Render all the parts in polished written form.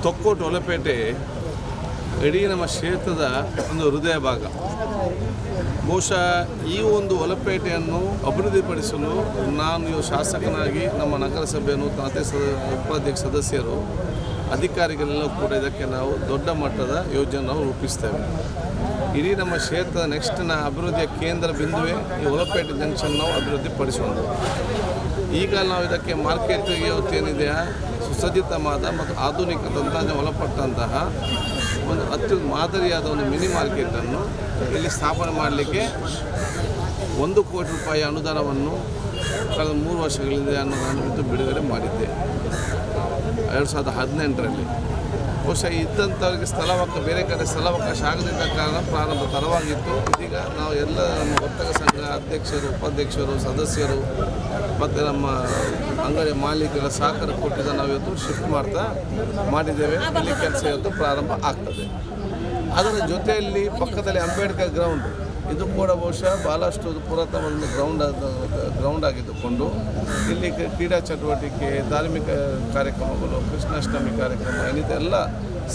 ತೊಕ್ಕೋಟು ಹೊಲಪೇಟೆ ಇಡೀ ನಮ್ಮ ಕ್ಷೇತ್ರದ ಒಂದು ಹೃದಯ ಭಾಗ. ಬಹುಶಃ ಈ ಒಂದು ಹೊಲಪೇಟೆಯನ್ನು ಅಭಿವೃದ್ಧಿಪಡಿಸಲು ನಾನು ಶಾಸಕನಾಗಿ ನಮ್ಮ ನಗರಸಭೆಯ ನೂತನ ಉಪಾಧ್ಯಕ್ಷ ಸದಸ್ಯರು ಅಧಿಕಾರಿಗಳೆಲ್ಲ ಕೂಡ ಇದಕ್ಕೆ ನಾವು ದೊಡ್ಡ ಮಟ್ಟದ ಯೋಜನೆ ನಾವು ರೂಪಿಸ್ತೇವೆ. ಇಡೀ ನಮ್ಮ ಕ್ಷೇತ್ರದ ನೆಕ್ಸ್ಟ್ನ ಅಭಿವೃದ್ಧಿಯ ಕೇಂದ್ರ ಬಿಂದುವೇ ಈ ಹೊಲಪೇಟೆ ಜಂಕ್ಷನ್ ನಾವು ಅಭಿವೃದ್ಧಿಪಡಿಸುವುದು. ಈಗ ನಾವು ಇದಕ್ಕೆ ಮಾರ್ಕೆಟ್ಗೆ ಇವತ್ತೇನಿದೆಯಾ ಸುಸಜ್ಜಿತವಾದ ಮತ್ತು ಆಧುನಿಕ ತಂತ್ರಜ್ಞಾನ ಒಳಪಟ್ಟಂತಹ ಒಂದು ಮಾದರಿಯಾದ ಒಂದು ಮಿನಿ ಮಾರ್ಕೆಟನ್ನು ಇಲ್ಲಿ ಸ್ಥಾಪನೆ ಮಾಡಲಿಕ್ಕೆ 1 ಕೋಟಿ ರೂಪಾಯಿ ಅನುದಾನವನ್ನು ಕಳೆದ 3 ವರ್ಷಗಳಿಂದ ಅನುದಾನವಿದ್ದು ಬಿಡುಗಡೆ ಮಾಡಿದ್ದೆ 2018ರಲ್ಲಿ. ಬಹುಶಃ ಇದ್ದಂಥವ್ರಿಗೆ ಬೇರೆ ಕಡೆ ಸ್ಥಳಾವಕಾಶ ಆಗದಿದ್ದ ಕಾರಣ ಪ್ರಾರಂಭ ತಡವಾಗಿತ್ತು. ಇದೀಗ ನಾವು ಎಲ್ಲ ನಮ್ಮ ವರ್ತಕ ಸಂಘ ಅಧ್ಯಕ್ಷರು, ಉಪಾಧ್ಯಕ್ಷರು, ಸದಸ್ಯರು ಮತ್ತು ನಮ್ಮ ಅಂಗಡಿ ಮಾಲೀಕರ ಸಹಕಾರ ಕೊಟ್ಟಿದ್ದ ನಾವು ಇವತ್ತು ಶಿಫ್ಟ್ ಮಾಡಿದ್ದೇವೆ. ಇಲ್ಲಿ ಕೆಲಸ ಇವತ್ತು ಪ್ರಾರಂಭ ಆಗ್ತದೆ. ಅದರ ಜೊತೆಯಲ್ಲಿ ಪಕ್ಕದಲ್ಲಿ ಅಂಬೇಡ್ಕರ್ ಗ್ರೌಂಡ್, ಇದು ಕೂಡ ಬಹುಶಃ ಭಾಳಷ್ಟು ಪುರಾತನ ಒಂದು ಗ್ರೌಂಡ್ ಆಗಿದ್ದುಕೊಂಡು ಇಲ್ಲಿ ಕ್ರೀಡಾ ಚಟುವಟಿಕೆ, ಧಾರ್ಮಿಕ ಕಾರ್ಯಕ್ರಮಗಳು, ಕೃಷ್ಣಾಷ್ಟಮಿ ಕಾರ್ಯಕ್ರಮ ಏನಿದೆ ಎಲ್ಲ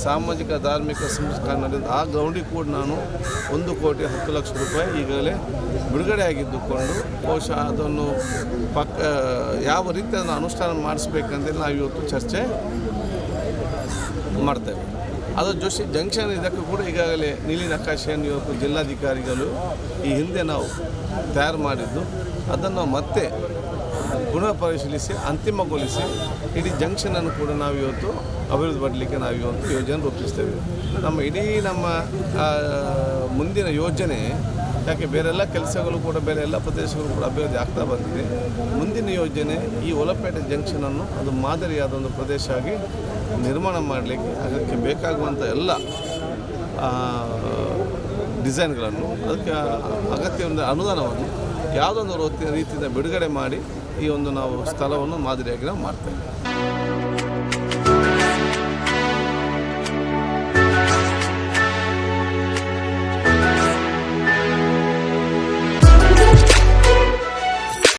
ಸಾಮಾಜಿಕ ಧಾರ್ಮಿಕ ಸಂಸ್ಕಾರ ನಡೆದ ಆ ಗ್ರೌಂಡಿಗೆ ಕೂಡ ನಾನು 1 ಕೋಟಿ 10 ಲಕ್ಷ ರೂಪಾಯಿ ಈಗಲೇ ಬಿಡುಗಡೆ ಆಗಿದ್ದುಕೊಂಡು ಬಹುಶಃ ಅದನ್ನು ಯಾವ ರೀತಿ ಅದನ್ನು ಅನುಷ್ಠಾನ ಮಾಡಿಸ್ಬೇಕಂತೇಳಿ ನಾವು ಇವತ್ತು ಚರ್ಚೆ ಮಾಡ್ತೇವೆ. ಅದರ ಜೊತೆ ಜಂಕ್ಷನ್ ಇದಕ್ಕೂ ಕೂಡ ಈಗಾಗಲೇ ನೀಲಿ ನಕಾಶೆಯನ್ನು ಇವತ್ತು ಜಿಲ್ಲಾಧಿಕಾರಿಗಳು ಈ ಹಿಂದೆ ನಾವು ತಯಾರು ಮಾಡಿದ್ದು ಅದನ್ನು ಮತ್ತೆ ಪುನಃ ಪರಿಶೀಲಿಸಿ ಅಂತಿಮಗೊಳಿಸಿ ಇಡೀ ಜಂಕ್ಷನನ್ನು ಕೂಡ ನಾವು ಇವತ್ತು ಅಭಿವೃದ್ಧಿ ಪಡಲಿಕ್ಕೆ ನಾವು ಇವತ್ತು ಯೋಜನೆ ರೂಪಿಸ್ತೇವೆ. ನಮ್ಮ ಮುಂದಿನ ಯೋಜನೆ, ಯಾಕೆ ಬೇರೆಲ್ಲ ಕೆಲಸಗಳು ಕೂಡ ಬೇರೆ ಎಲ್ಲ ಪ್ರದೇಶಗಳು ಕೂಡ ಅಭಿವೃದ್ಧಿ ಆಗ್ತಾ ಬಂದಿದೆ. ಮುಂದಿನ ಯೋಜನೆ ಈ ಹೊಲಪೇಟೆ ಜಂಕ್ಷನನ್ನು ಅದು ಮಾದರಿಯಾದ ಒಂದು ಪ್ರದೇಶ ಆಗಿ ನಿರ್ಮಾಣ ಮಾಡಲಿಕ್ಕೆ ಅದಕ್ಕೆ ಬೇಕಾಗುವಂಥ ಎಲ್ಲ ಡಿಸೈನ್ಗಳನ್ನು, ಅದಕ್ಕೆ ಅಗತ್ಯವಾದ ಅನುದಾನವನ್ನು ಯಾವುದೊಂದು ರೀತಿಯಿಂದ ಬಿಡುಗಡೆ ಮಾಡಿ ಈ ಒಂದು ನಾವು ಸ್ಥಳವನ್ನು ಮಾದರಿಯಾಗಿ ನಾವು ಮಾಡ್ತೇವೆ.